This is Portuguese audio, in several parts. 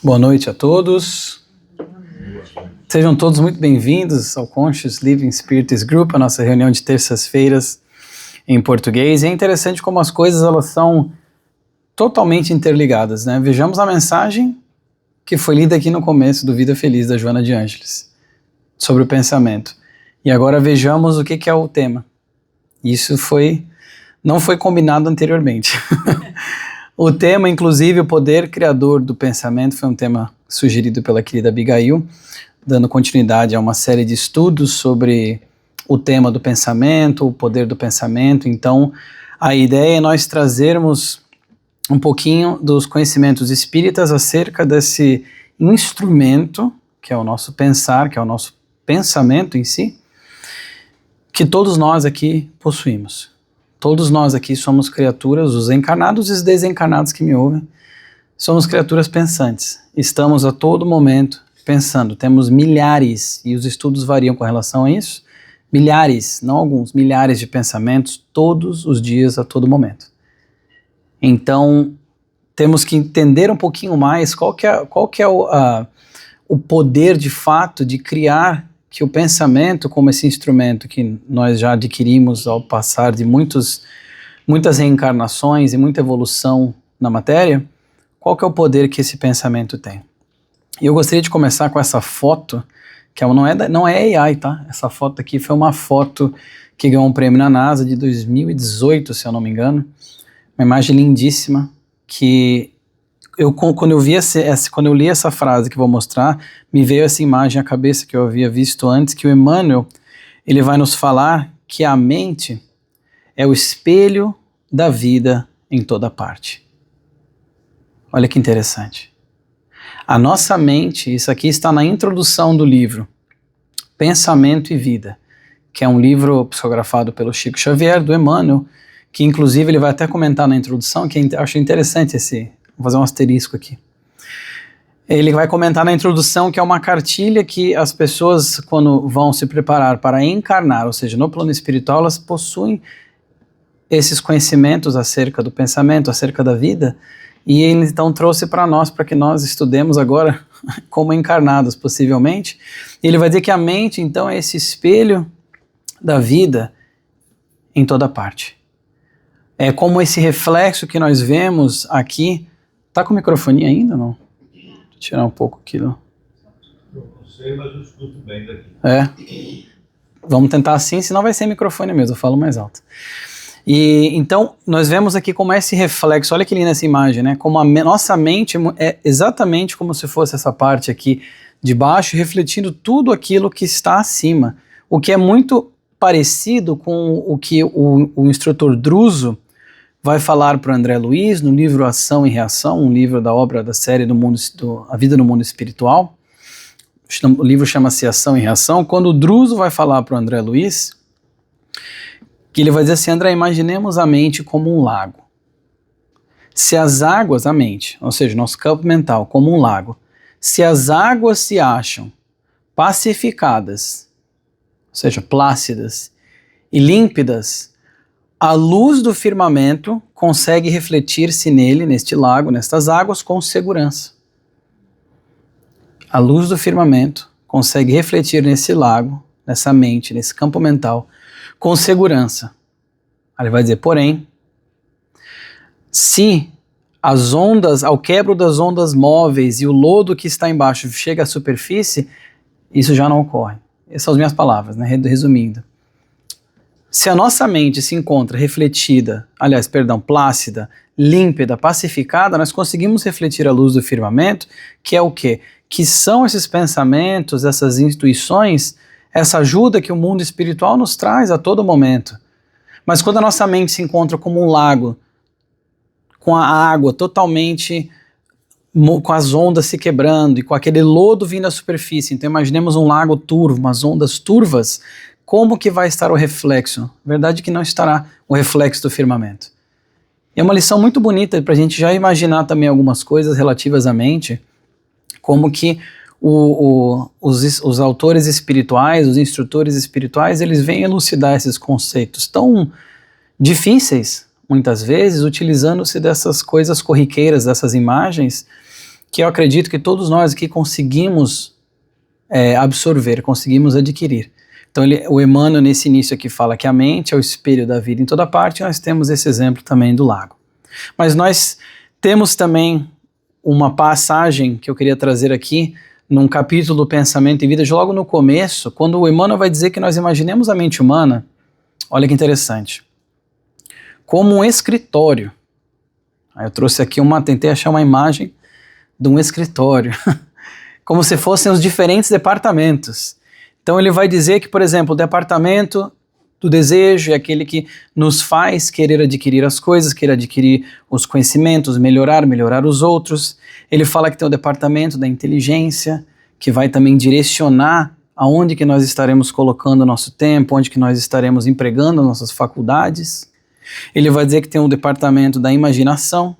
Boa noite a todos. Sejam todos muito bem-vindos ao Conscious Living Spirits Group, a nossa reunião de terças-feiras em português. E é interessante como as coisas elas são totalmente interligadas, né? Vejamos a mensagem que foi lida aqui no começo do Vida Feliz da Joana de Ângeles, sobre o pensamento. E agora vejamos o que é o tema. Isso não foi combinado anteriormente. O tema, inclusive, o poder criador do pensamento, foi um tema sugerido pela querida Abigail, dando continuidade a uma série de estudos sobre o tema do pensamento, o poder do pensamento. Então, a ideia é nós trazermos um pouquinho dos conhecimentos espíritas acerca desse instrumento, que é o nosso pensar, que é o nosso pensamento em si, que todos nós aqui possuímos. Todos nós aqui somos criaturas, os encarnados e os desencarnados que me ouvem, somos criaturas pensantes. Estamos a todo momento pensando, temos milhares, e os estudos variam com relação a isso, milhares, não alguns, milhares de pensamentos todos os dias, a todo momento. Então, temos que entender um pouquinho mais qual que é o poder de fato de criar que o pensamento, como esse instrumento que nós já adquirimos ao passar de muitas reencarnações e muita evolução na matéria, qual que é o poder que esse pensamento tem? E eu gostaria de começar com essa foto, que não é AI, tá? Essa foto aqui foi uma foto que ganhou um prêmio na NASA de 2018, se eu não me engano. Uma imagem lindíssima, que quando eu li essa frase que vou mostrar, me veio essa imagem à cabeça que eu havia visto antes, que o Emmanuel, ele vai nos falar que a mente é o espelho da vida em toda parte. Olha que interessante. A nossa mente, isso aqui está na introdução do livro, Pensamento e Vida, que é um livro psicografado pelo Chico Xavier, do Emmanuel, que inclusive ele vai até comentar na introdução, que eu acho interessante vou fazer um asterisco aqui. Ele vai comentar na introdução que é uma cartilha que as pessoas, quando vão se preparar para encarnar, ou seja, no plano espiritual, elas possuem esses conhecimentos acerca do pensamento, acerca da vida, e ele então trouxe para nós, para que nós estudemos agora como encarnados, possivelmente. E ele vai dizer que a mente, então, é esse espelho da vida em toda parte. É como esse reflexo que nós vemos aqui. Tá com microfone ainda ou não? Deixa eu tirar um pouco aqui. Não sei, mas eu escuto bem daqui. Vamos tentar assim, senão vai sem microfone mesmo, eu falo mais alto. E então, nós vemos aqui como é esse reflexo, olha que linda essa imagem, né? Como a nossa mente é exatamente como se fosse essa parte aqui de baixo, refletindo tudo aquilo que está acima. O que é muito parecido com o que o instrutor Druso vai falar para o André Luiz no livro Ação e Reação, um livro da obra da série A Vida no Mundo Espiritual. O livro chama-se Ação e Reação. Quando o Druso vai falar para o André Luiz, que ele vai dizer assim: André, imaginemos a mente como um lago. Se as águas, a mente, ou seja, nosso campo mental, como um lago, se as águas se acham pacificadas, ou seja, plácidas e límpidas, a luz do firmamento consegue refletir-se neste lago, nestas águas, com segurança. A luz do firmamento consegue refletir nesse lago, nessa mente, nesse campo mental, com segurança. Aí ele vai dizer, porém, se as ondas, ao quebro das ondas móveis e o lodo que está embaixo chega à superfície, isso já não ocorre. Essas são as minhas palavras, né? Resumindo. Se a nossa mente se encontra plácida, límpida, pacificada, nós conseguimos refletir a luz do firmamento, que é o quê? Que são esses pensamentos, essas intuições, essa ajuda que o mundo espiritual nos traz a todo momento. Mas quando a nossa mente se encontra como um lago, com a água totalmente, com as ondas se quebrando e com aquele lodo vindo à superfície, então imaginemos um lago turvo, umas ondas turvas, como que vai estar o reflexo? Verdade que não estará o reflexo do firmamento. E é uma lição muito bonita para a gente já imaginar também algumas coisas relativas à mente, como que os autores espirituais, os instrutores espirituais, eles vêm elucidar esses conceitos tão difíceis, muitas vezes, utilizando-se dessas coisas corriqueiras, dessas imagens, que eu acredito que todos nós aqui conseguimos absorver, conseguimos adquirir. Então o Emmanuel nesse início aqui fala que a mente é o espelho da vida em toda parte, e nós temos esse exemplo também do lago. Mas nós temos também uma passagem que eu queria trazer aqui, num capítulo do Pensamento e Vida, logo no começo, quando o Emmanuel vai dizer que nós imaginemos a mente humana, olha que interessante, como um escritório. Aí eu trouxe aqui tentei achar uma imagem de um escritório, como se fossem os diferentes departamentos. Então ele vai dizer que, por exemplo, o departamento do desejo é aquele que nos faz querer adquirir as coisas, querer adquirir os conhecimentos, melhorar os outros. Ele fala que tem o departamento da inteligência, que vai também direcionar aonde que nós estaremos colocando o nosso tempo, onde que nós estaremos empregando as nossas faculdades. Ele vai dizer que tem o departamento da imaginação,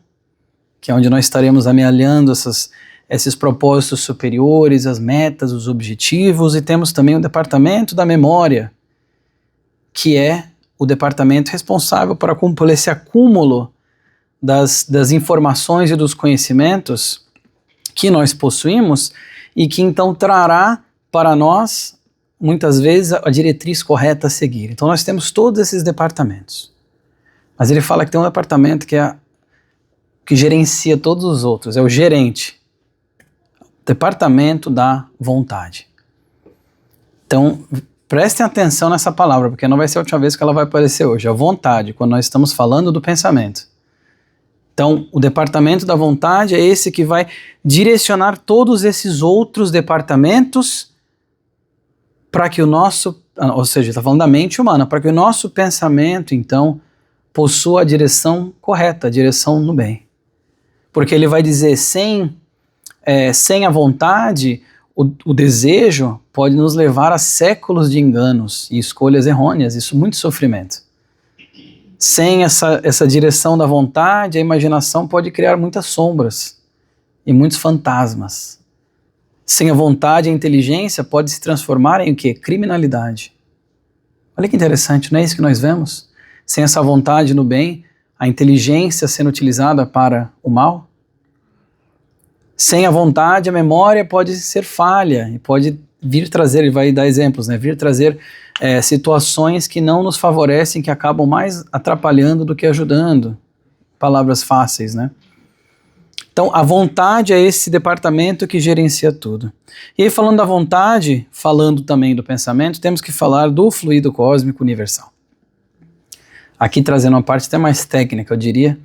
que é onde nós estaremos amealhando esses propósitos superiores, as metas, os objetivos, e temos também o departamento da memória, que é o departamento responsável por acumular esse acúmulo das informações e dos conhecimentos que nós possuímos e que então trará para nós, muitas vezes, a diretriz correta a seguir. Então nós temos todos esses departamentos. Mas ele fala que tem um departamento que gerencia todos os outros, é o gerente. Departamento da vontade. Então, prestem atenção nessa palavra, porque não vai ser a última vez que ela vai aparecer hoje. A vontade, quando nós estamos falando do pensamento. Então, o departamento da vontade é esse que vai direcionar todos esses outros departamentos para que o nosso, ou seja, está falando da mente humana, para que o nosso pensamento, então, possua a direção correta, a direção no bem. Porque ele vai dizer, sem a vontade, o desejo pode nos levar a séculos de enganos e escolhas errôneas, isso muito sofrimento. Sem essa direção da vontade, a imaginação pode criar muitas sombras e muitos fantasmas. Sem a vontade, a inteligência pode se transformar em o quê? Criminalidade. Olha que interessante, não é isso que nós vemos? Sem essa vontade no bem, a inteligência sendo utilizada para o mal. Sem a vontade, a memória pode ser falha e pode vir trazer, ele vai dar exemplos, né? Vir trazer situações que não nos favorecem, que acabam mais atrapalhando do que ajudando. Palavras fáceis, né? Então, a vontade é esse departamento que gerencia tudo. E aí, falando da vontade, falando também do pensamento, temos que falar do fluido cósmico universal. Aqui trazendo uma parte até mais técnica, eu diria,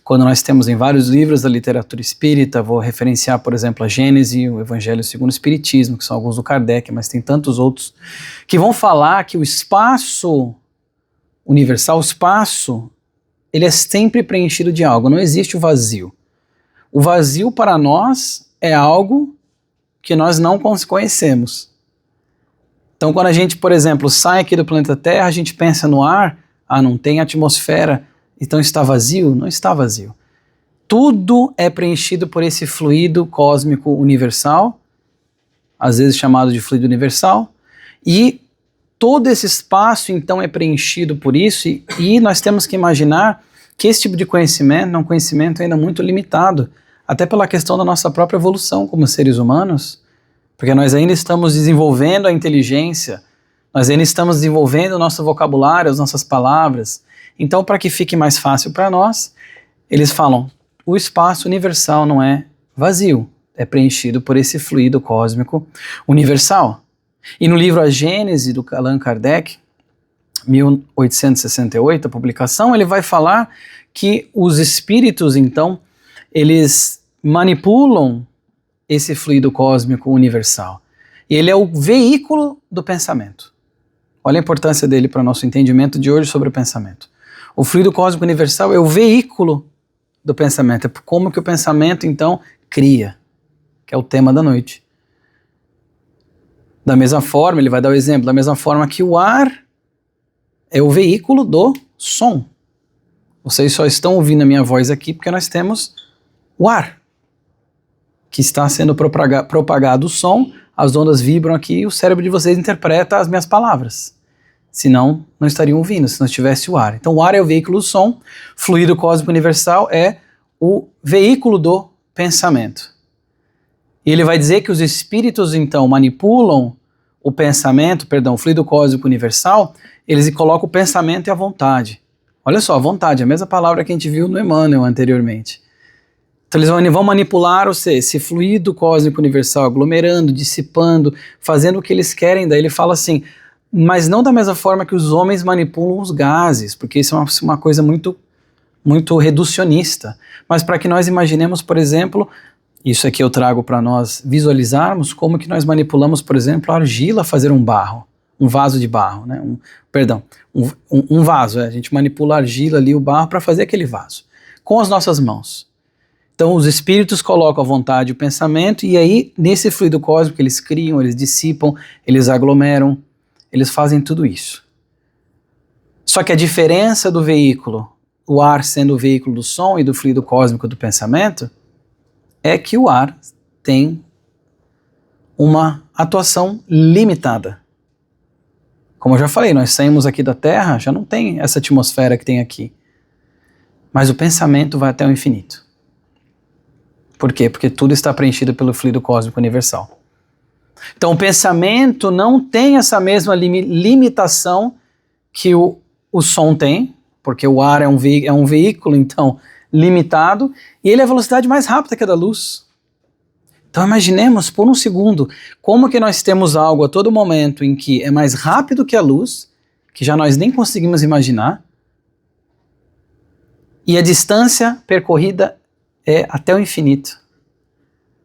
quando nós temos em vários livros da literatura espírita, vou referenciar, por exemplo, a Gênese, o Evangelho segundo o Espiritismo, que são alguns do Kardec, mas tem tantos outros, que vão falar que o espaço universal, o espaço, ele é sempre preenchido de algo, não existe o vazio. O vazio para nós é algo que nós não conhecemos. Então quando a gente, por exemplo, sai aqui do planeta Terra, a gente pensa no ar, não tem atmosfera, então está vazio? Não está vazio. Tudo é preenchido por esse fluido cósmico universal, às vezes chamado de fluido universal, e todo esse espaço então é preenchido por isso, e nós temos que imaginar que esse tipo de conhecimento é um conhecimento ainda muito limitado, até pela questão da nossa própria evolução como seres humanos, porque nós ainda estamos desenvolvendo a inteligência, nós ainda estamos desenvolvendo o nosso vocabulário, as nossas palavras. Então, para que fique mais fácil para nós, eles falam, o espaço universal não é vazio, é preenchido por esse fluido cósmico universal. E no livro A Gênese, do Allan Kardec, 1868, a publicação, ele vai falar que os espíritos, então, eles manipulam esse fluido cósmico universal. E ele é o veículo do pensamento. Olha a importância dele para o nosso entendimento de hoje sobre o pensamento. O fluido cósmico universal é o veículo do pensamento. É como que o pensamento, então, cria, que é o tema da noite. Da mesma forma, ele vai dar o exemplo, da mesma forma que o ar é o veículo do som. Vocês só estão ouvindo a minha voz aqui porque nós temos o ar, que está sendo propagado o som, as ondas vibram aqui e o cérebro de vocês interpreta as minhas palavras. Senão, não estariam ouvindo, se não tivesse o ar. Então, o ar é o veículo do som, fluido cósmico universal é o veículo do pensamento. E ele vai dizer que os espíritos, então, manipulam o pensamento, o fluido cósmico universal, eles colocam o pensamento e a vontade. Olha só, a vontade, a mesma palavra que a gente viu no Emmanuel anteriormente. Então eles vão manipular esse fluido cósmico universal, aglomerando, dissipando, fazendo o que eles querem. Daí ele fala assim, mas não da mesma forma que os homens manipulam os gases, porque isso é uma coisa muito, muito reducionista. Mas para que nós imaginemos, por exemplo, isso aqui eu trago para nós visualizarmos como que nós manipulamos, por exemplo, a argila a fazer um barro, um vaso de barro, né? Um vaso, a gente manipula a argila ali, o barro, para fazer aquele vaso, com as nossas mãos. Então os espíritos colocam a vontade e o pensamento, e aí nesse fluido cósmico eles criam, eles dissipam, eles aglomeram, eles fazem tudo isso. Só que a diferença do veículo, o ar sendo o veículo do som e do fluido cósmico do pensamento, é que o ar tem uma atuação limitada. Como eu já falei, nós saímos aqui da Terra, já não tem essa atmosfera que tem aqui. Mas o pensamento vai até o infinito. Por quê? Porque tudo está preenchido pelo fluido cósmico universal. Então o pensamento não tem essa mesma limitação que o som tem, porque o ar é um veículo, então, limitado, e ele é a velocidade mais rápida que a da luz. Então imaginemos por um segundo como que nós temos algo a todo momento em que é mais rápido que a luz, que já nós nem conseguimos imaginar, e a distância percorrida é até o infinito.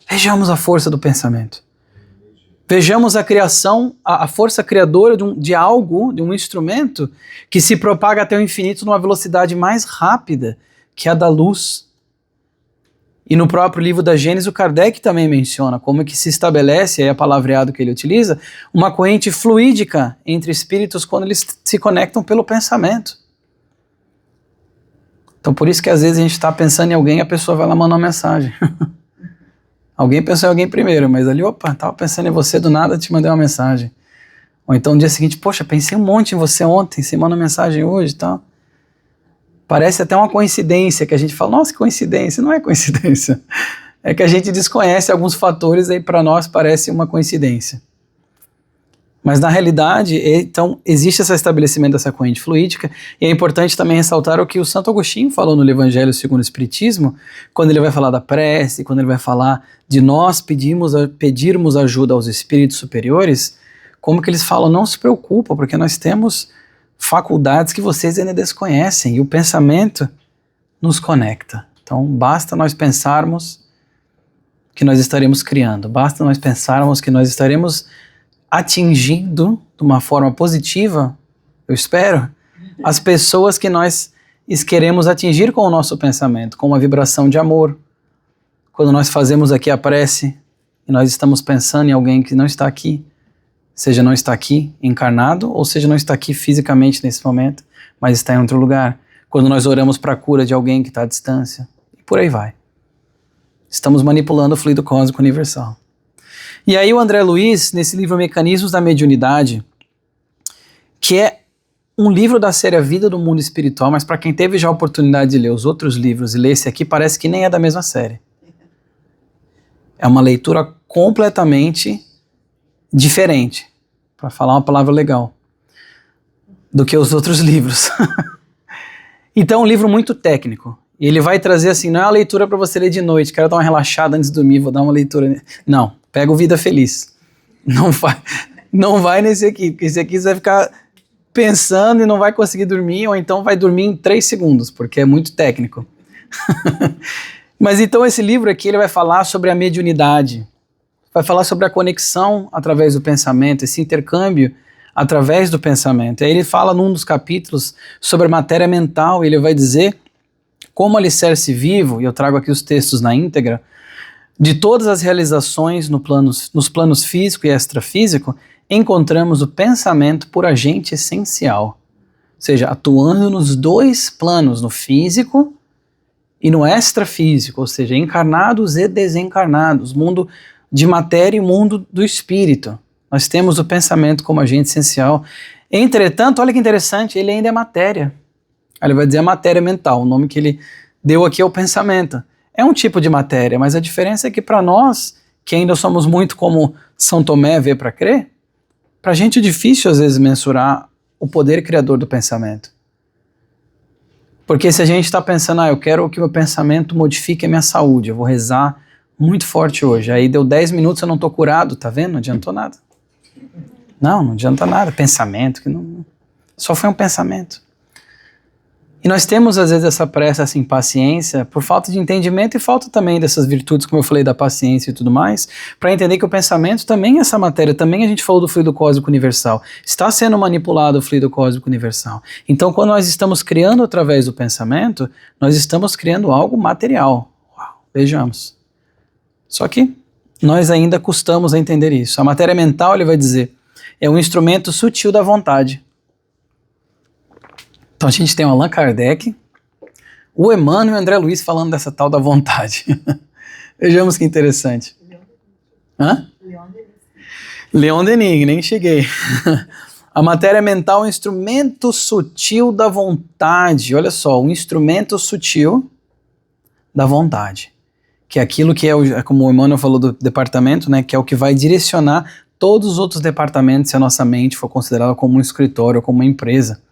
Vejamos a força do pensamento. Vejamos a criação, a força criadora de algo, de um instrumento, que se propaga até o infinito numa velocidade mais rápida que a da luz. E no próprio livro da Gênesis, o Kardec também menciona como que se estabelece, aí é palavreado que ele utiliza, uma corrente fluídica entre espíritos quando eles se conectam pelo pensamento. Então por isso que às vezes a gente está pensando em alguém e a pessoa vai lá mandar uma mensagem. Alguém pensou em alguém primeiro, mas ali, opa, estava pensando em você, do nada te mandei uma mensagem. Ou então no dia seguinte, poxa, pensei um monte em você ontem, você manda uma mensagem hoje e tal. Parece até uma coincidência, que a gente fala, nossa, que coincidência. Não é coincidência. É que a gente desconhece alguns fatores, aí para nós parece uma coincidência. Mas na realidade, então, existe esse estabelecimento dessa corrente fluídica, e é importante também ressaltar o que o Santo Agostinho falou no Evangelho segundo o Espiritismo, quando ele vai falar da prece, quando ele vai falar de nós pedirmos ajuda aos espíritos superiores, como que eles falam, não se preocupa, porque nós temos faculdades que vocês ainda desconhecem, e o pensamento nos conecta. Então, basta nós pensarmos que nós estaremos criando, basta nós pensarmos que nós estaremos atingindo de uma forma positiva, eu espero, as pessoas que nós queremos atingir com o nosso pensamento, com uma vibração de amor. Quando nós fazemos aqui a prece e nós estamos pensando em alguém que não está aqui, seja não está aqui encarnado, ou seja não está aqui fisicamente nesse momento, mas está em outro lugar. Quando nós oramos para a cura de alguém que está à distância, e por aí vai. Estamos manipulando o fluido cósmico universal. E aí o André Luiz, nesse livro Mecanismos da Mediunidade, que é um livro da série A Vida do Mundo Espiritual, mas para quem teve já a oportunidade de ler os outros livros e ler esse aqui, parece que nem é da mesma série. É uma leitura completamente diferente, para falar uma palavra legal, do que os outros livros. Então é um livro muito técnico. E ele vai trazer assim, não é uma leitura para você ler de noite, quero dar uma relaxada antes de dormir, vou dar uma leitura. Não, pega o Vida Feliz. Não vai nesse aqui, porque esse aqui você vai ficar pensando e não vai conseguir dormir, ou então vai dormir em 3 segundos, porque é muito técnico. Mas então esse livro aqui, ele vai falar sobre a mediunidade, vai falar sobre a conexão através do pensamento, esse intercâmbio através do pensamento. Aí ele fala num dos capítulos sobre a matéria mental, e ele vai dizer como alicerce vivo, e eu trago aqui os textos na íntegra, de todas as realizações nos planos físico e extrafísico, encontramos o pensamento por agente essencial. Ou seja, atuando nos 2 planos, no físico e no extrafísico, ou seja, encarnados e desencarnados, mundo de matéria e mundo do espírito. Nós temos o pensamento como agente essencial. Entretanto, olha que interessante, ele ainda é matéria. Ele vai dizer a matéria mental, o nome que ele deu aqui é o pensamento. É um tipo de matéria, mas a diferença é que para nós que ainda somos muito como São Tomé vê para crer, para a gente é difícil às vezes mensurar o poder criador do pensamento. Porque se a gente está pensando, eu quero que o meu pensamento modifique a minha saúde, eu vou rezar muito forte hoje, aí deu 10 minutos eu não estou curado, tá vendo? Não adiantou nada. Não adianta nada, pensamento, que não, só foi um pensamento. E nós temos às vezes essa pressa, essa impaciência, por falta de entendimento e falta também dessas virtudes, como eu falei, da paciência e tudo mais, para entender que o pensamento também é essa matéria, também a gente falou do fluido cósmico universal, está sendo manipulado o fluido cósmico universal. Então quando nós estamos criando através do pensamento, nós estamos criando algo material. Uau, vejamos. Só que nós ainda custamos a entender isso. A matéria mental, ele vai dizer, é um instrumento sutil da vontade. Então a gente tem o Allan Kardec, o Emmanuel e o André Luiz falando dessa tal da vontade. Vejamos que interessante. Hã? Leon Denis, nem cheguei. A matéria mental é um instrumento sutil da vontade. Olha só, um instrumento sutil da vontade. Que é aquilo que é, como o Emmanuel falou do departamento, né, que é o que vai direcionar todos os outros departamentos se a nossa mente for considerada como um escritório ou como uma empresa.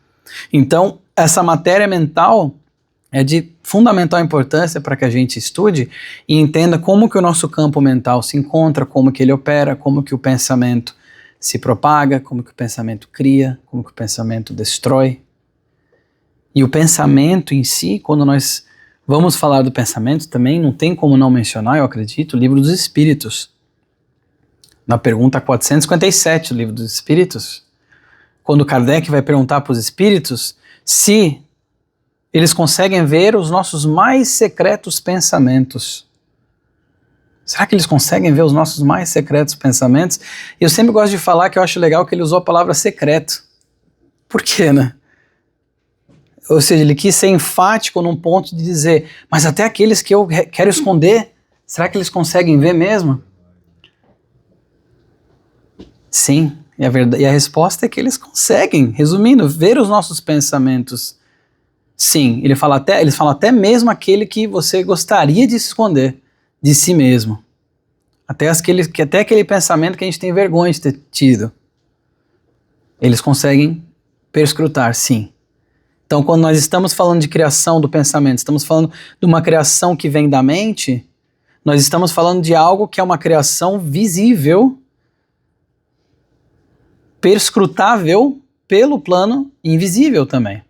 Então, essa matéria mental é de fundamental importância para que a gente estude e entenda como que o nosso campo mental se encontra, como que ele opera, como que o pensamento se propaga, como que o pensamento cria, como que o pensamento destrói. E o pensamento em si, quando nós vamos falar do pensamento também, não tem como não mencionar, eu acredito, o Livro dos Espíritos. Na pergunta 457 do Livro dos Espíritos, quando Kardec vai perguntar para os espíritos se eles conseguem ver os nossos mais secretos pensamentos. Será que eles conseguem ver os nossos mais secretos pensamentos? Eu sempre gosto de falar que eu acho legal que ele usou a palavra secreto. Por quê, né? Ou seja, ele quis ser enfático num ponto de dizer, mas até aqueles que eu quero esconder, será que eles conseguem ver mesmo? Sim. E a resposta é que eles conseguem, resumindo, ver os nossos pensamentos. Sim, eles falam até mesmo aquele que você gostaria de se esconder de si mesmo. Até aquele pensamento que a gente tem vergonha de ter tido. Eles conseguem perscrutar, sim. Então, quando nós estamos falando de criação do pensamento, estamos falando de uma criação que vem da mente, nós estamos falando de algo que é uma criação visível, perscrutável pelo plano invisível também,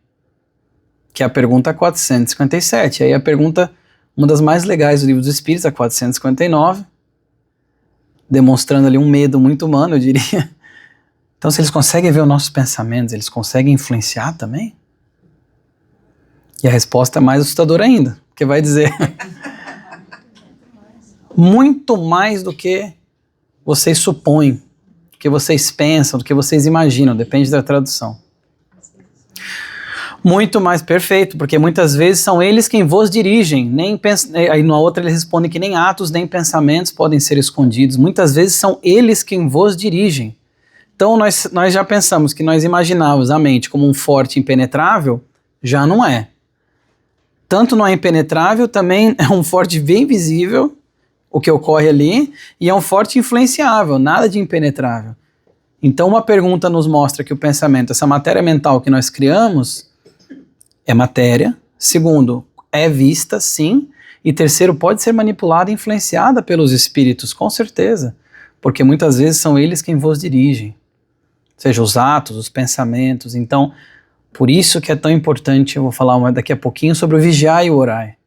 que é a pergunta 457. Aí a pergunta, uma das mais legais do Livro dos Espíritos, a 459, demonstrando ali um medo muito humano, eu diria. Então, se eles conseguem ver os nossos pensamentos, eles conseguem influenciar também? E a resposta é mais assustadora ainda, porque vai dizer muito mais do que vocês supõem, do que vocês pensam, do que vocês imaginam, depende da tradução. Muito mais, perfeito, porque muitas vezes são eles quem vos dirigem, aí na outra eles respondem que nem atos nem pensamentos podem ser escondidos, muitas vezes são eles quem vos dirigem. Então nós já pensamos que nós imaginávamos a mente como um forte impenetrável, já não é. Tanto não é impenetrável, também é um forte bem visível, o que ocorre ali, e é um forte influenciável, nada de impenetrável. Então uma pergunta nos mostra que o pensamento, essa matéria mental que nós criamos, é matéria. Segundo, é vista, sim. E terceiro, pode ser manipulada e influenciada pelos espíritos, com certeza. Porque muitas vezes são eles quem vos dirigem. Seja os atos, os pensamentos. Então, por isso que é tão importante, eu vou falar daqui a pouquinho sobre o vigiar e o orar.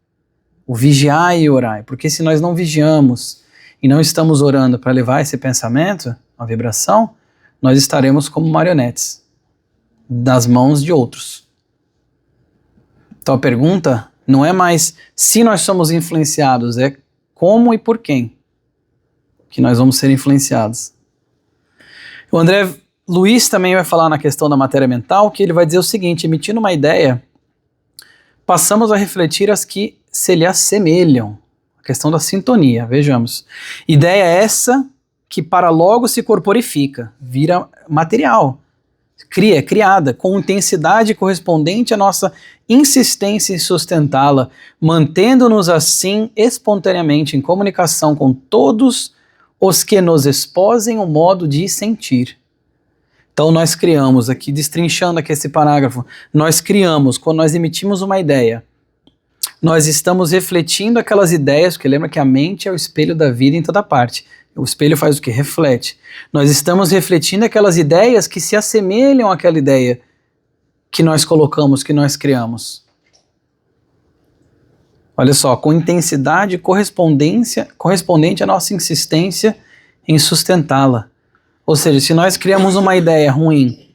O vigiar e orar. Porque se nós não vigiamos e não estamos orando para levar esse pensamento, a vibração, nós estaremos como marionetes das mãos de outros. Então a pergunta não é mais se nós somos influenciados, é como e por quem que nós vamos ser influenciados. O André Luiz também vai falar na questão da matéria mental, que ele vai dizer o seguinte: emitindo uma ideia, passamos a refletir as que se lhe assemelham. A questão da sintonia, vejamos. Ideia essa que para logo se corporifica, vira material. É criada com intensidade correspondente à nossa insistência em sustentá-la, mantendo-nos assim espontaneamente em comunicação com todos os que nos esposem o modo de sentir. Então nós criamos aqui, destrinchando aqui esse parágrafo, nós criamos, quando nós emitimos uma ideia, nós estamos refletindo aquelas ideias, porque lembra que a mente é o espelho da vida em toda parte. O espelho faz o quê? Reflete. Nós estamos refletindo aquelas ideias que se assemelham àquela ideia que nós colocamos, que nós criamos. Olha só, com intensidade correspondente à nossa insistência em sustentá-la. Ou seja, se nós criamos uma ideia ruim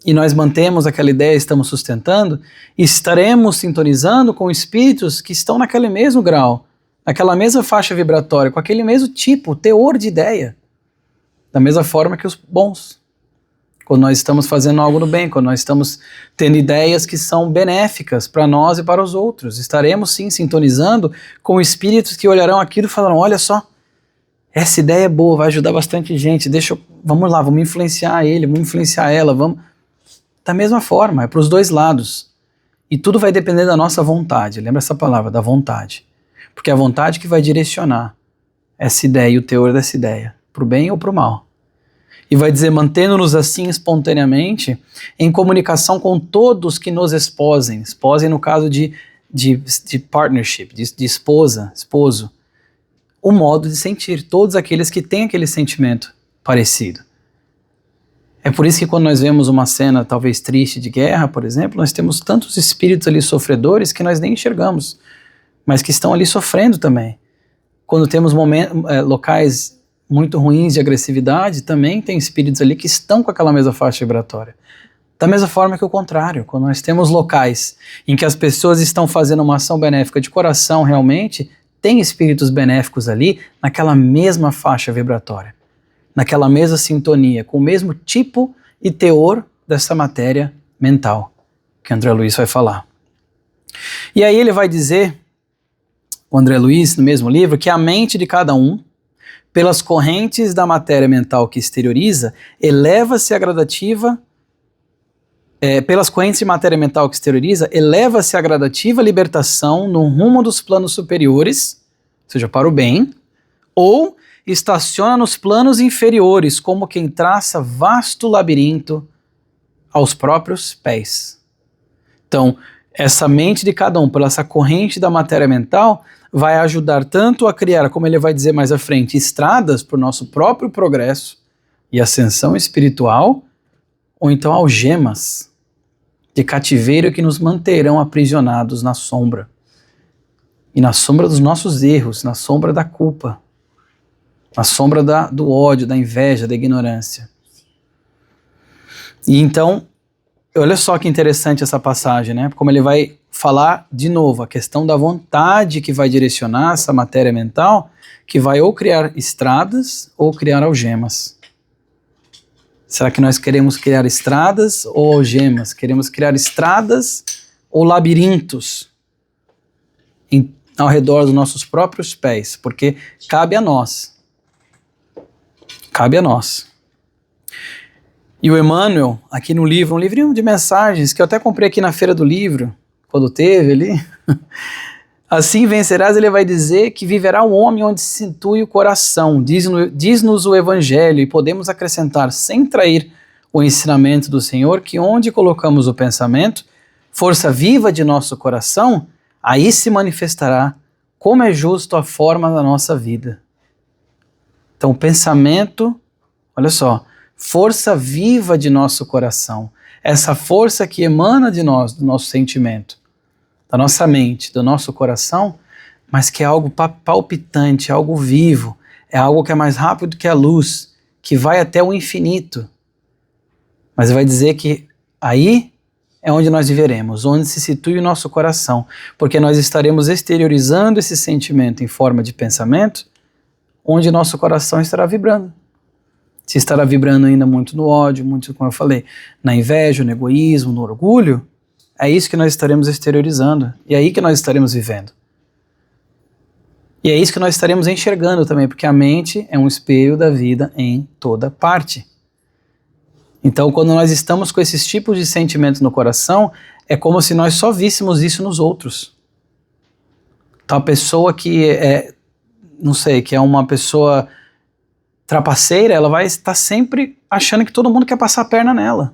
e nós mantemos aquela ideia e estamos sustentando, estaremos sintonizando com espíritos que estão naquele mesmo grau, naquela mesma faixa vibratória, com aquele mesmo tipo, teor de ideia. Da mesma forma que os bons. Quando nós estamos fazendo algo no bem, quando nós estamos tendo ideias que são benéficas para nós e para os outros, estaremos sim sintonizando com espíritos que olharão aquilo e falarão, olha só, essa ideia é boa, vai ajudar bastante gente, vamos lá, vamos influenciar ele, vamos influenciar ela, vamos... Da mesma forma, é para os dois lados. E tudo vai depender da nossa vontade, lembra essa palavra, da vontade. Porque é a vontade que vai direcionar essa ideia e o teor dessa ideia, para o bem ou para o mal. E vai dizer, mantendo-nos assim espontaneamente, em comunicação com todos que nos esposem. Esposem no caso de partnership, de esposa, esposo. O modo de sentir, todos aqueles que têm aquele sentimento parecido. É por isso que quando nós vemos uma cena talvez triste de guerra, por exemplo, nós temos tantos espíritos ali sofredores que nós nem enxergamos, mas que estão ali sofrendo também. Quando temos locais muito ruins de agressividade, também tem espíritos ali que estão com aquela mesma faixa vibratória. Da mesma forma que o contrário, quando nós temos locais em que as pessoas estão fazendo uma ação benéfica de coração realmente, tem espíritos benéficos ali naquela mesma faixa vibratória, naquela mesma sintonia, com o mesmo tipo e teor dessa matéria mental, que André Luiz vai falar. E aí ele vai dizer, o André Luiz, no mesmo livro, que a mente de cada um, pelas correntes da matéria mental que exterioriza, eleva-se a gradativa, pelas correntes de matéria mental que exterioriza, eleva-se a gradativa libertação no rumo dos planos superiores, ou seja, para o bem, ou estaciona nos planos inferiores, como quem traça vasto labirinto aos próprios pés. Então, essa mente de cada um, pela essa corrente da matéria mental, vai ajudar tanto a criar, como ele vai dizer mais à frente, estradas para o nosso próprio progresso e ascensão espiritual, ou então algemas de cativeiro que nos manterão aprisionados na sombra. E na sombra dos nossos erros, na sombra da culpa, na sombra do ódio, da inveja, da ignorância. E então, olha só que interessante essa passagem, né? Como ele vai falar de novo, a questão da vontade que vai direcionar essa matéria mental, que vai ou criar estradas ou criar algemas. Será que nós queremos criar estradas ou algemas? Queremos criar estradas ou labirintos ao redor dos nossos próprios pés? Porque cabe a nós. Cabe a nós. E o Emmanuel, aqui no livro, um livrinho de mensagens que eu até comprei aqui na Feira do Livro, quando teve ali, assim vencerás, ele vai dizer que viverá um homem onde se situe o coração, diz-nos o Evangelho, e podemos acrescentar, sem trair o ensinamento do Senhor, que onde colocamos o pensamento, força viva de nosso coração, aí se manifestará como é justo a forma da nossa vida. Então o pensamento, olha só, força viva de nosso coração, essa força que emana de nós, do nosso sentimento, da nossa mente, do nosso coração, mas que é algo palpitante, é algo vivo, é algo que é mais rápido que a luz, que vai até o infinito. Mas vai dizer que aí é onde nós viveremos, onde se situa o nosso coração, porque nós estaremos exteriorizando esse sentimento em forma de pensamento, onde nosso coração estará vibrando. Se estará vibrando ainda muito no ódio, muito, como eu falei, na inveja, no egoísmo, no orgulho, é isso que nós estaremos exteriorizando. E é aí que nós estaremos vivendo. E é isso que nós estaremos enxergando também, porque a mente é um espelho da vida em toda parte. Então, quando nós estamos com esses tipos de sentimentos no coração, é como se nós só víssemos isso nos outros. Então, a pessoa que não sei, que é uma pessoa trapaceira, ela vai estar sempre achando que todo mundo quer passar a perna nela.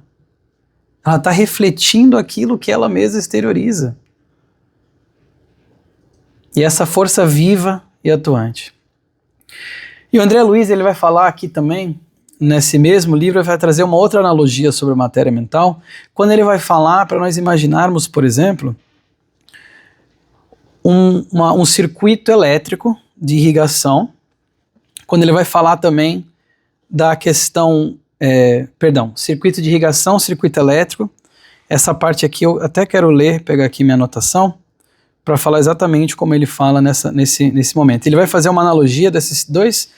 Ela está refletindo aquilo que ela mesma exterioriza. E essa força viva e atuante. E o André Luiz, ele vai falar aqui também, nesse mesmo livro, ele vai trazer uma outra analogia sobre matéria mental, quando ele vai falar para nós imaginarmos, por exemplo, um circuito elétrico de irrigação, quando ele vai falar também da questão, circuito de irrigação, circuito elétrico. Essa parte aqui eu até quero ler, pegar aqui minha anotação, para falar exatamente como ele fala nesse momento. Ele vai fazer uma analogia desses dois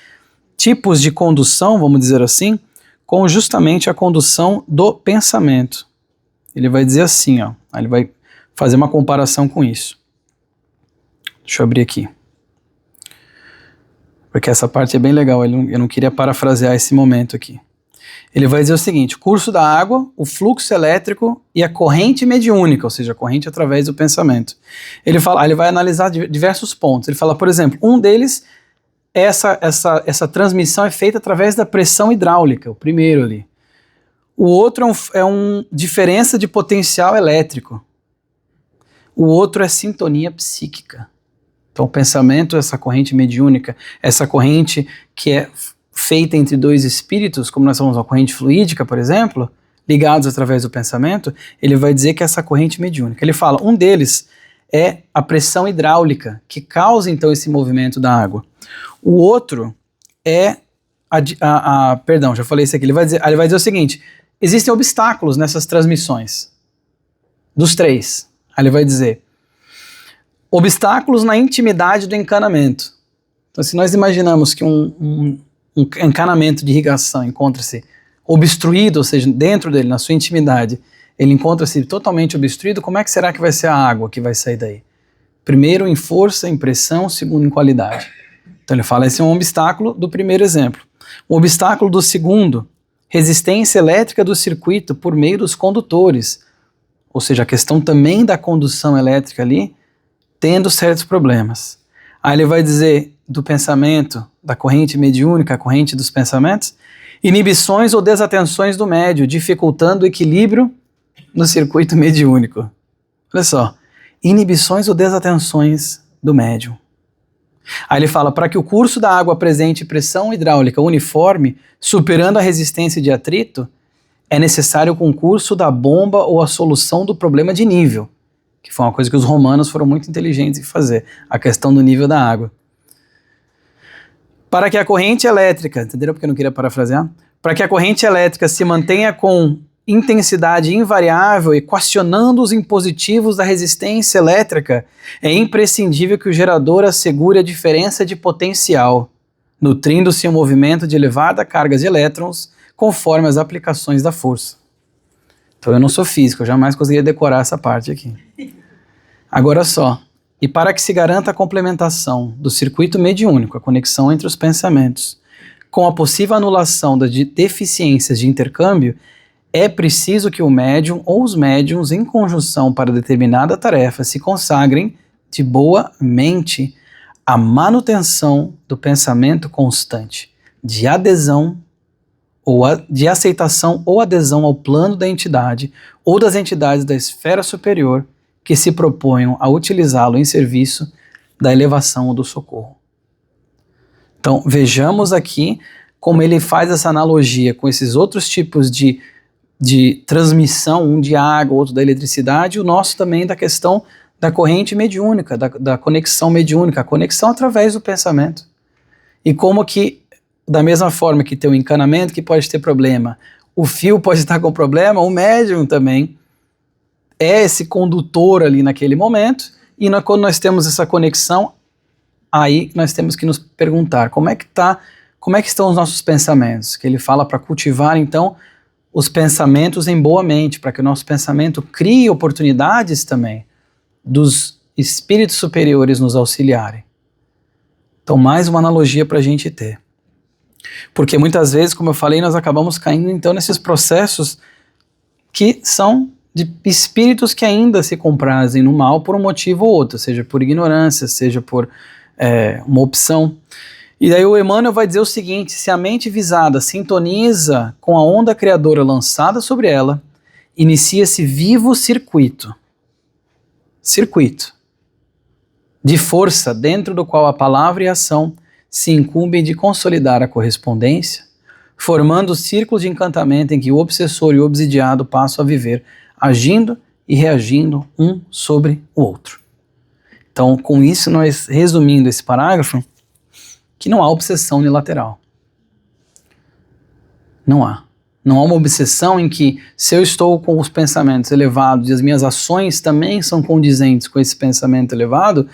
tipos de condução, vamos dizer assim, com justamente a condução do pensamento. Ele vai dizer assim, ó, ele vai fazer uma comparação com isso. Deixa eu abrir aqui. Porque essa parte é bem legal, eu não queria parafrasear esse momento aqui. Ele vai dizer o seguinte: o curso da água, o fluxo elétrico e a corrente mediúnica, ou seja, a corrente através do pensamento. Ele vai analisar diversos pontos. Ele fala, por exemplo, um deles, essa transmissão é feita através da pressão hidráulica, o primeiro ali. O outro é uma diferença de potencial elétrico. O outro é sintonia psíquica. Então o pensamento, essa corrente mediúnica, essa corrente que é feita entre dois espíritos, como nós chamamos uma corrente fluídica, por exemplo, ligados através do pensamento, ele vai dizer que é essa corrente mediúnica. Ele fala, um deles é a pressão hidráulica, que causa então esse movimento da água. O outro é perdão, já falei isso aqui, ele vai dizer o seguinte: existem obstáculos nessas transmissões, dos três. Aí ele vai dizer, obstáculos na intimidade do encanamento. Então, se nós imaginamos que um encanamento de irrigação encontra-se obstruído, ou seja, dentro dele, na sua intimidade, ele encontra-se totalmente obstruído, como é que será que vai ser a água que vai sair daí? Primeiro em força, em pressão, segundo em qualidade. Então ele fala, esse é um obstáculo do primeiro exemplo. O obstáculo do segundo, resistência elétrica do circuito por meio dos condutores, ou seja, a questão também da condução elétrica ali, tendo certos problemas. Aí ele vai dizer do pensamento, da corrente mediúnica, a corrente dos pensamentos, inibições ou desatenções do médio, dificultando o equilíbrio no circuito mediúnico. Olha só, inibições ou desatenções do médium. Aí ele fala, para que o curso da água apresente pressão hidráulica uniforme, superando a resistência de atrito, é necessário o concurso da bomba ou a solução do problema de nível, que foi uma coisa que os romanos foram muito inteligentes em fazer, a questão do nível da água. Para que a corrente elétrica, entenderam porque eu não queria parafrasear? Para que a corrente elétrica se mantenha com intensidade invariável, equacionando os impositivos da resistência elétrica, é imprescindível que o gerador assegure a diferença de potencial, nutrindo-se um movimento de elevada carga de elétrons, conforme as aplicações da força. Então eu não sou físico, eu jamais conseguiria decorar essa parte aqui. Agora só, e para que se garanta a complementação do circuito mediúnico, a conexão entre os pensamentos, com a possível anulação das deficiências de intercâmbio, é preciso que o médium ou os médiums, em conjunção para determinada tarefa, se consagrem de boa mente à manutenção do pensamento constante, de adesão de aceitação ou adesão ao plano da entidade ou das entidades da esfera superior que se proponham a utilizá-lo em serviço da elevação ou do socorro. Então, vejamos aqui como ele faz essa analogia com esses outros tipos de transmissão, um de água, outro da eletricidade, e o nosso também da questão da corrente mediúnica, da conexão mediúnica, a conexão através do pensamento. E como que, da mesma forma que tem o encanamento que pode ter problema, o fio pode estar com problema, o médium também é esse condutor ali naquele momento, e quando nós temos essa conexão, aí nós temos que nos perguntar como é que estão os nossos pensamentos, que ele fala para cultivar então os pensamentos em boa mente, para que o nosso pensamento crie oportunidades também dos espíritos superiores nos auxiliarem. Então mais uma analogia para a gente ter. Porque muitas vezes, como eu falei, nós acabamos caindo então nesses processos que são de espíritos que ainda se comprazem no mal por um motivo ou outro, seja por ignorância, seja por uma opção. E daí o Emmanuel vai dizer o seguinte: se a mente visada sintoniza com a onda criadora lançada sobre ela, inicia-se vivo circuito de força dentro do qual a palavra e a ação se incumbem de consolidar a correspondência, formando o círculo de encantamento em que o obsessor e o obsidiado passam a viver, agindo e reagindo um sobre o outro. Então, com isso, nós resumindo esse parágrafo, que não há obsessão unilateral. Não há. Não há uma obsessão em que, se eu estou com os pensamentos elevados e as minhas ações também são condizentes com esse pensamento elevado,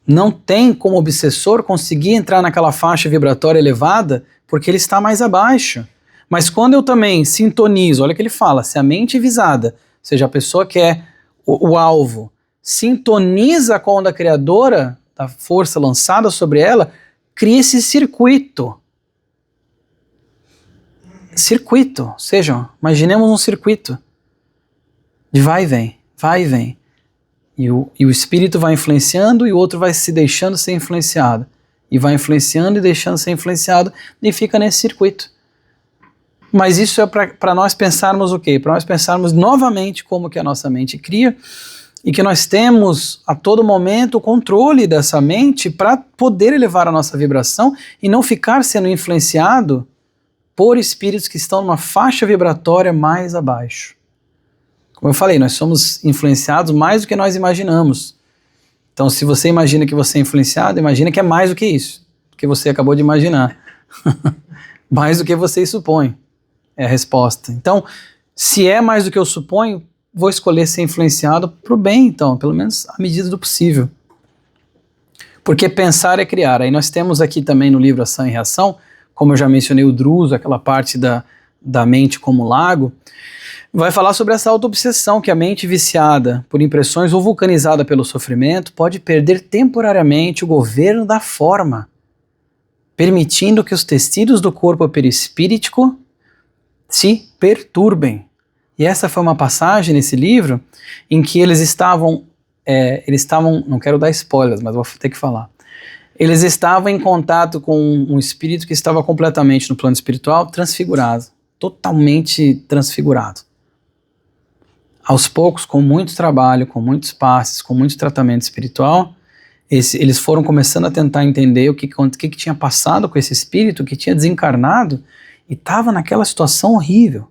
não tem como obsessor conseguir entrar naquela faixa vibratória elevada porque ele está mais abaixo. Mas quando eu também sintonizo, olha o que ele fala, se a mente visada, ou seja, a pessoa que é o alvo, sintoniza com a onda criadora, da força lançada sobre ela, cria esse circuito. Ou seja, imaginemos um circuito de vai e vem, vai e vem. E o espírito vai influenciando e o outro vai se deixando ser influenciado. E vai influenciando e deixando ser influenciado e fica nesse circuito. Mas isso é para nós pensarmos o quê? Para nós pensarmos novamente como que a nossa mente cria e que nós temos a todo momento o controle dessa mente para poder elevar a nossa vibração e não ficar sendo influenciado por espíritos que estão numa faixa vibratória mais abaixo. Como eu falei, nós somos influenciados mais do que nós imaginamos. Então, se você imagina que você é influenciado, imagina que é mais do que isso, que você acabou de imaginar. Mais do que você supõe, é a resposta. Então, se é mais do que eu suponho, vou escolher ser influenciado para o bem, então, pelo menos à medida do possível. Porque pensar é criar. Aí nós temos aqui também no livro Ação e Reação, como eu já mencionei o Druso, aquela parte da mente como lago, vai falar sobre essa auto-obsessão que a mente viciada por impressões ou vulcanizada pelo sofrimento pode perder temporariamente o governo da forma, permitindo que os tecidos do corpo perispíritico se perturbem. E essa foi uma passagem nesse livro em que eles estavam, não quero dar spoilers, mas vou ter que falar. Eles estavam em contato com um espírito que estava completamente no plano espiritual transfigurado, totalmente transfigurado. Aos poucos, com muito trabalho, com muitos passes, com muito tratamento espiritual, eles foram começando a tentar entender o que tinha passado com esse espírito que tinha desencarnado e estava naquela situação horrível.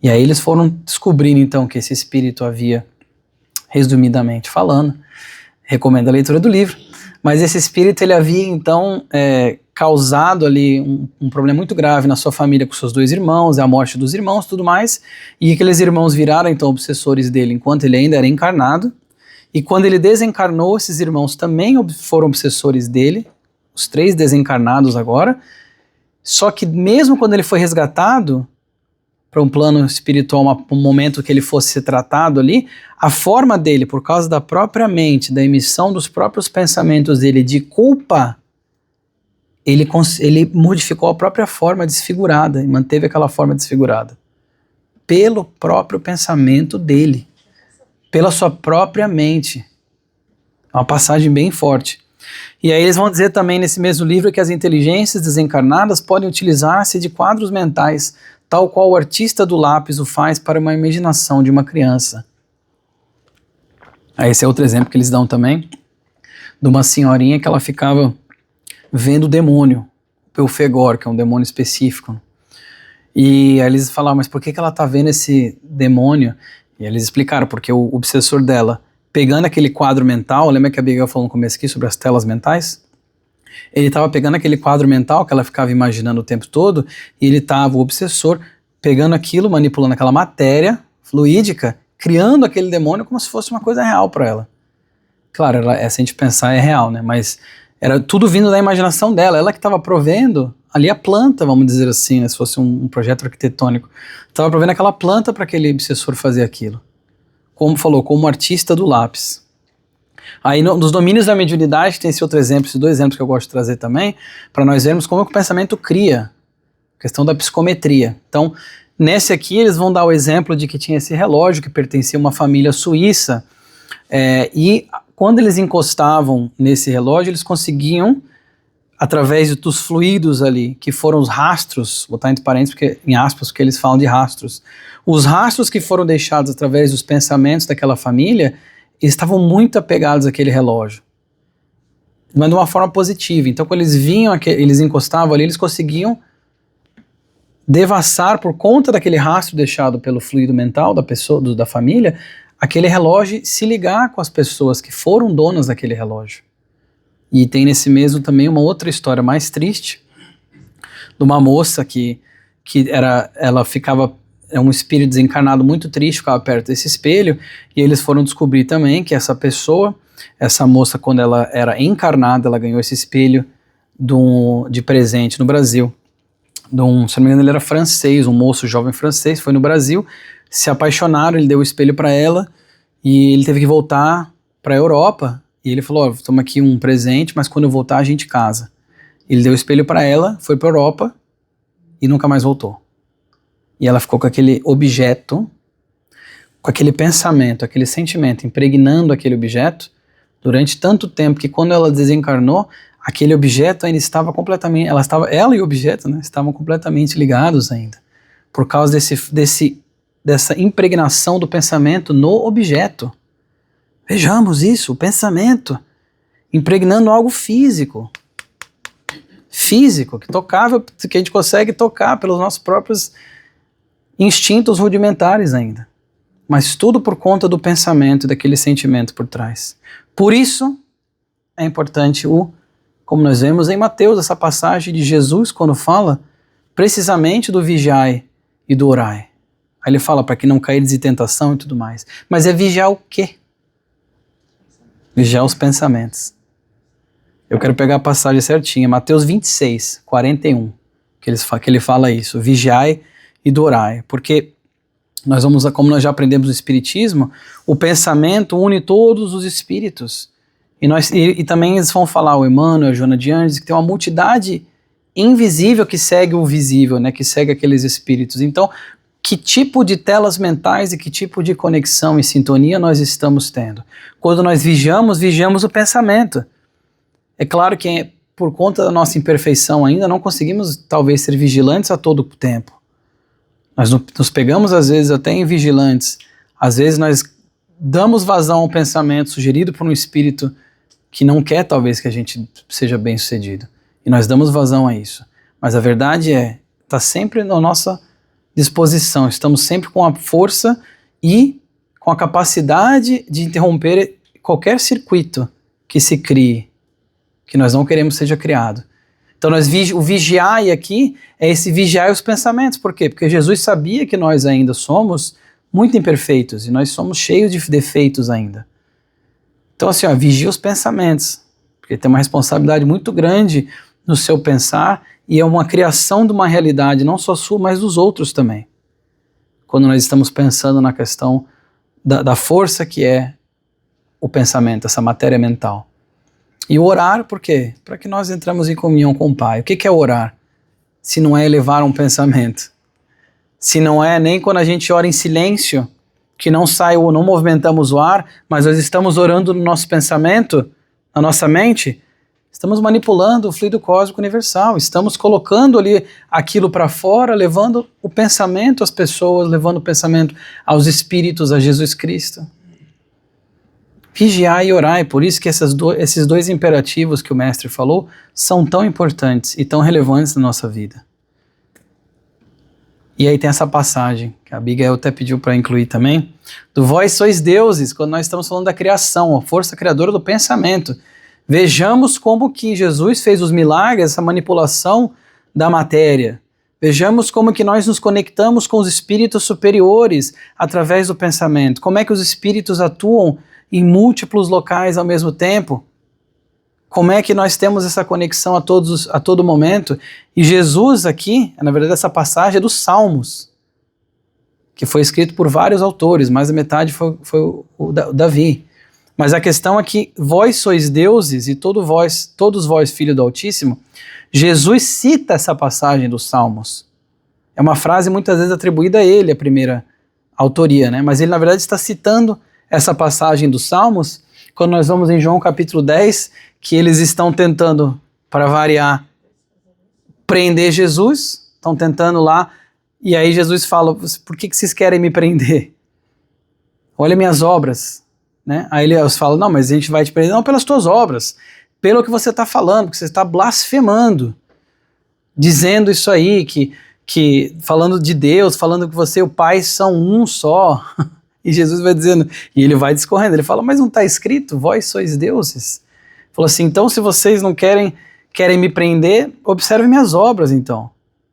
E aí eles foram descobrindo então que esse espírito havia, resumidamente falando, recomendo a leitura do livro, mas esse espírito ele havia então causado ali um problema muito grave na sua família com seus 2 irmãos, a morte dos irmãos e tudo mais, e aqueles irmãos viraram então obsessores dele enquanto ele ainda era encarnado, e quando ele desencarnou, esses irmãos também foram obsessores dele, os 3 desencarnados agora, só que mesmo quando ele foi resgatado para um plano espiritual, um momento que ele fosse ser tratado ali, a forma dele, por causa da própria mente, da emissão dos próprios pensamentos dele de culpa, ele modificou a própria forma desfigurada e manteve aquela forma desfigurada. Pelo próprio pensamento dele, pela sua própria mente. É uma passagem bem forte. E aí eles vão dizer também nesse mesmo livro que as inteligências desencarnadas podem utilizar-se de quadros mentais, tal qual o artista do lápis o faz para uma imaginação de uma criança. Aí esse é outro exemplo que eles dão também, de uma senhorinha que ela ficava vendo o demônio, o Pelfegor, que é um demônio específico. E aí eles falaram, mas por que ela está vendo esse demônio? E eles explicaram, porque o obsessor dela, pegando aquele quadro mental, lembra que a Abigail falou no começo aqui sobre as telas mentais? Ele estava pegando aquele quadro mental que ela ficava imaginando o tempo todo, e ele estava, o obsessor, pegando aquilo, manipulando aquela matéria fluídica, criando aquele demônio como se fosse uma coisa real para ela. Claro, se a gente pensar é real, né? Mas era tudo vindo da imaginação dela, ela que estava provendo ali a planta, vamos dizer assim, né? Se fosse um projeto arquitetônico. Estava provendo aquela planta para aquele obsessor fazer aquilo. Como falou, como artista do lápis. Aí nos domínios da mediunidade tem esse outro exemplo, esses 2 exemplos que eu gosto de trazer também, para nós vermos como é que o pensamento cria, a questão da psicometria. Então, nesse aqui eles vão dar o exemplo de que tinha esse relógio que pertencia a uma família suíça, e quando eles encostavam nesse relógio, eles conseguiam, através dos fluidos ali, que foram os rastros, vou botar entre parênteses, em aspas, porque eles falam de rastros, os rastros que foram deixados através dos pensamentos daquela família, eles estavam muito apegados àquele relógio, mas de uma forma positiva. Então, quando eles vinham, eles encostavam ali, eles conseguiam devassar, por conta daquele rastro deixado pelo fluido mental da pessoa, da família, aquele relógio se ligar com as pessoas que foram donas daquele relógio. E tem nesse mesmo também uma outra história mais triste, de uma moça ela ficava, é um espírito desencarnado muito triste, ficava perto desse espelho, e eles foram descobrir também que essa pessoa, essa moça, quando ela era encarnada, ela ganhou esse espelho de presente no Brasil. Se não me engano, ele era francês, um moço jovem francês, foi no Brasil, se apaixonaram, ele deu o espelho para ela, e ele teve que voltar para a Europa, e ele falou, toma aqui um presente, mas quando eu voltar a gente casa. Ele deu o espelho para ela, foi para a Europa, e nunca mais voltou. E ela ficou com aquele objeto, com aquele pensamento, aquele sentimento, impregnando aquele objeto, durante tanto tempo, que quando ela desencarnou, aquele objeto ainda estava completamente, ela e o objeto, né, estavam completamente ligados ainda, por causa dessa impregnação do pensamento no objeto. Vejamos isso, o pensamento, impregnando algo físico, que a gente consegue tocar pelos nossos próprios instintos rudimentares ainda, mas tudo por conta do pensamento, daquele sentimento por trás. Por isso, é importante como nós vemos em Mateus, essa passagem de Jesus, quando fala precisamente do vigiai e do orai. Aí ele fala para que não caíres em tentação e tudo mais. Mas é vigiar o quê? Vigiar os pensamentos. Eu quero pegar a passagem certinha, Mateus 26, 41, que ele fala isso, vigiai e do orai. Porque como nós já aprendemos no Espiritismo, o pensamento une todos os espíritos. E também eles vão falar, o Emmanuel, a Joana de Andes, que tem uma multidade invisível que segue o visível, né, que segue aqueles espíritos. Então, que tipo de telas mentais e que tipo de conexão e sintonia nós estamos tendo? Quando nós vigiamos o pensamento. É claro que por conta da nossa imperfeição ainda não conseguimos talvez ser vigilantes a todo o tempo. Nós nos pegamos às vezes até invigilantes. Às vezes nós damos vazão ao pensamento sugerido por um espírito que não quer talvez que a gente seja bem sucedido. E nós damos vazão a isso. Mas a verdade está sempre na nossa disposição, estamos sempre com a força e com a capacidade de interromper qualquer circuito que se crie, que nós não queremos seja criado. Então o vigiai aqui é esse vigiar os pensamentos. Por quê? Porque Jesus sabia que nós ainda somos muito imperfeitos e nós somos cheios de defeitos ainda. Então assim, vigia os pensamentos, porque tem uma responsabilidade muito grande no seu pensar e é uma criação de uma realidade não só sua, mas dos outros também. Quando nós estamos pensando na questão da força que é o pensamento, essa matéria mental. E o orar, por quê? Para que nós entramos em comunhão com o Pai. O que é orar? Se não é elevar um pensamento. Se não é nem quando a gente ora em silêncio, que não movimentamos o ar, mas nós estamos orando no nosso pensamento, na nossa mente, estamos manipulando o fluido cósmico universal, estamos colocando ali aquilo para fora, levando o pensamento às pessoas, levando o pensamento aos espíritos, a Jesus Cristo. Vigiai e orai, por isso que esses dois imperativos que o mestre falou são tão importantes e tão relevantes na nossa vida. E aí tem essa passagem, que a Abigail até pediu para incluir também, do vós sois deuses, quando nós estamos falando da criação, a força criadora do pensamento. Vejamos como que Jesus fez os milagres, essa manipulação da matéria. Vejamos como que nós nos conectamos com os espíritos superiores através do pensamento. Como é que os espíritos atuam em múltiplos locais ao mesmo tempo. Como é que nós temos essa conexão a todo momento? E Jesus aqui, na verdade essa passagem é dos Salmos, que foi escrito por vários autores, mais da metade foi o Davi. Mas a questão é que vós sois deuses e todos vós filhos do Altíssimo. Jesus cita essa passagem dos Salmos. É uma frase muitas vezes atribuída a ele, a primeira autoria, né? Mas ele na verdade está citando essa passagem dos Salmos quando nós vamos em João capítulo 10, que eles estão tentando, para variar, prender Jesus, estão tentando lá, e aí Jesus fala, por que vocês querem me prender? Olha minhas obras, né? Aí eles falam, não, mas a gente vai te prender, não pelas tuas obras, pelo que você está falando, porque você está blasfemando, dizendo isso aí, que falando de Deus, falando que você e o Pai são um só. E Jesus vai dizendo, e ele vai discorrendo, ele fala, mas não está escrito, vós sois deuses? Falou assim, então se vocês não querem me prender, observe minhas obras então.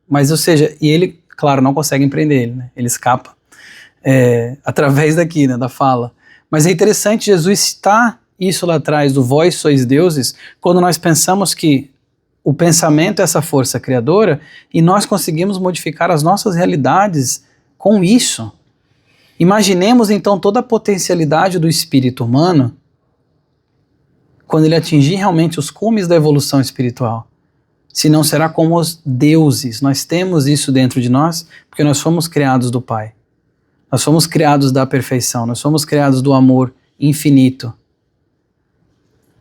Mas, ou seja, e ele, claro, não consegue prender ele, né? Ele escapa através daqui, né, da fala. Mas é interessante Jesus citar isso lá atrás, do vós sois deuses, quando nós pensamos que o pensamento é essa força criadora e nós conseguimos modificar as nossas realidades com isso. Imaginemos então toda a potencialidade do espírito humano quando ele atingir realmente os cumes da evolução espiritual. Se não será como os deuses. Nós temos isso dentro de nós porque nós fomos criados do Pai. Nós fomos criados da perfeição, nós fomos criados do amor infinito.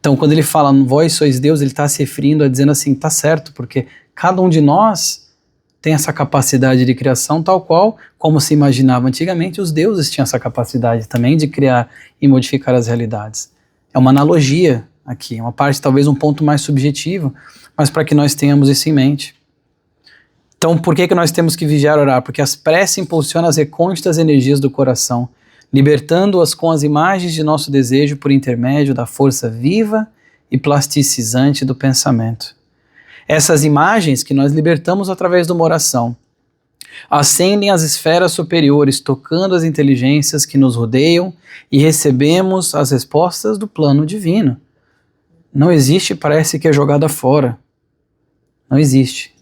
Então, quando ele fala, vós sois Deus, ele está se referindo a dizendo assim, tá certo, porque cada um de nós tem essa capacidade de criação, tal qual, como se imaginava antigamente, os deuses tinham essa capacidade também de criar e modificar as realidades. É uma analogia aqui, uma parte, talvez um ponto mais subjetivo, mas para que nós tenhamos isso em mente. Então, por que nós temos que vigiar e orar? Porque as preces impulsionam as recônditas energias do coração, libertando-as com as imagens de nosso desejo por intermédio da força viva e plasticizante do pensamento. Essas imagens que nós libertamos através de uma oração ascendem às esferas superiores, tocando as inteligências que nos rodeiam e recebemos as respostas do plano divino. Não existe prece que é jogada fora. Não existe.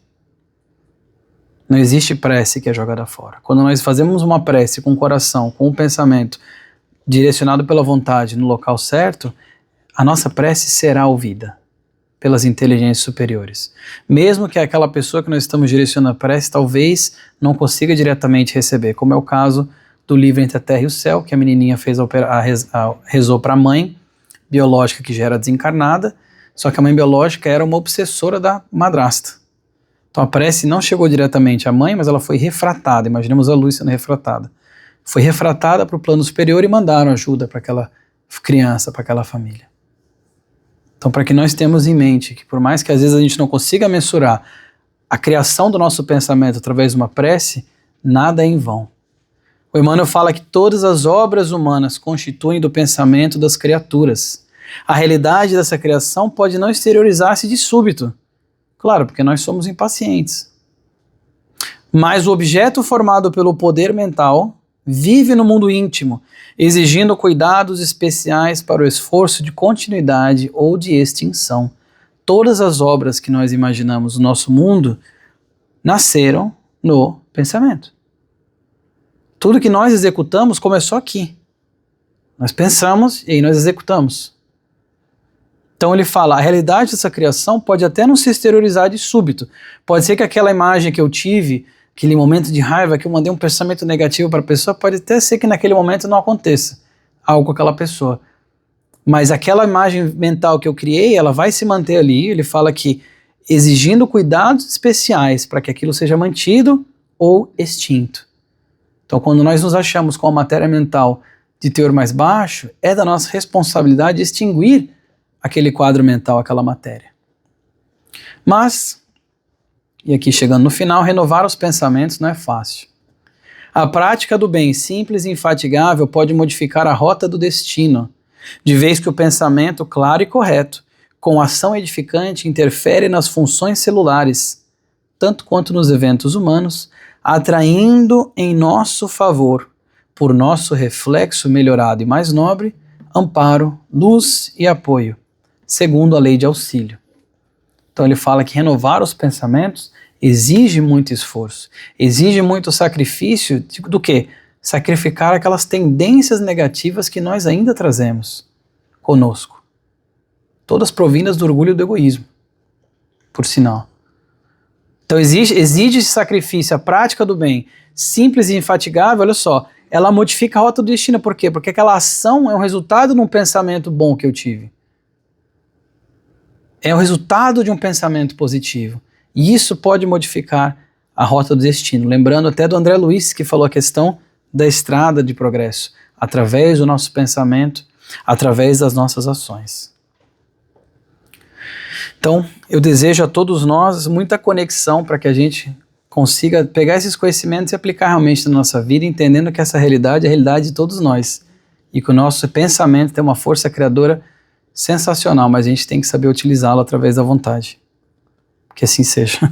Não existe prece que é jogada fora. Quando nós fazemos uma prece com o coração, com o pensamento direcionado pela vontade no local certo, a nossa prece será ouvida pelas inteligências superiores. Mesmo que aquela pessoa que nós estamos direcionando a prece talvez não consiga diretamente receber, como é o caso do livro Entre a Terra e o Céu, que a menininha rezou para a mãe biológica que já era desencarnada, só que a mãe biológica era uma obsessora da madrasta. Então a prece não chegou diretamente à mãe, mas ela foi refratada. Imaginemos a luz sendo refratada. Foi refratada para o plano superior e mandaram ajuda para aquela criança, para aquela família. Então, para que nós tenhamos em mente que por mais que às vezes a gente não consiga mensurar a criação do nosso pensamento através de uma prece, nada é em vão. O Emmanuel fala que todas as obras humanas constituem do pensamento das criaturas. A realidade dessa criação pode não exteriorizar-se de súbito. Claro, porque nós somos impacientes. Mas o objeto formado pelo poder mental vive no mundo íntimo, exigindo cuidados especiais para o esforço de continuidade ou de extinção. Todas as obras que nós imaginamos no nosso mundo nasceram no pensamento. Tudo que nós executamos começou aqui. Nós pensamos e aí nós executamos. Então ele fala, a realidade dessa criação pode até não se exteriorizar de súbito. Pode ser que aquela imagem que eu tive, aquele momento de raiva, que eu mandei um pensamento negativo para a pessoa, pode até ser que naquele momento não aconteça algo com aquela pessoa. Mas aquela imagem mental que eu criei, ela vai se manter ali. Ele fala que exigindo cuidados especiais para que aquilo seja mantido ou extinto. Então quando nós nos achamos com a matéria mental de teor mais baixo, é da nossa responsabilidade extinguir aquele quadro mental, aquela matéria. Mas, e aqui chegando no final, renovar os pensamentos não é fácil. A prática do bem simples e infatigável pode modificar a rota do destino, de vez que o pensamento claro e correto, com ação edificante, interfere nas funções celulares, tanto quanto nos eventos humanos, atraindo em nosso favor, por nosso reflexo melhorado e mais nobre, amparo, luz e apoio, segundo a lei de auxílio. Então ele fala que renovar os pensamentos exige muito esforço, exige muito sacrifício do quê? Sacrificar aquelas tendências negativas que nós ainda trazemos conosco. Todas provindas do orgulho e do egoísmo, por sinal. Então exige esse sacrifício, a prática do bem, simples e infatigável, olha só, ela modifica a rota do destino. Por quê? Porque aquela ação é um resultado de um pensamento bom que eu tive. É o resultado de um pensamento positivo. E isso pode modificar a rota do destino. Lembrando até do André Luiz, que falou a questão da estrada de progresso, através do nosso pensamento, através das nossas ações. Então, eu desejo a todos nós muita conexão para que a gente consiga pegar esses conhecimentos e aplicar realmente na nossa vida, entendendo que essa realidade é a realidade de todos nós. E que o nosso pensamento tem uma força criadora sensacional, mas a gente tem que saber utilizá-lo através da vontade. Que assim seja.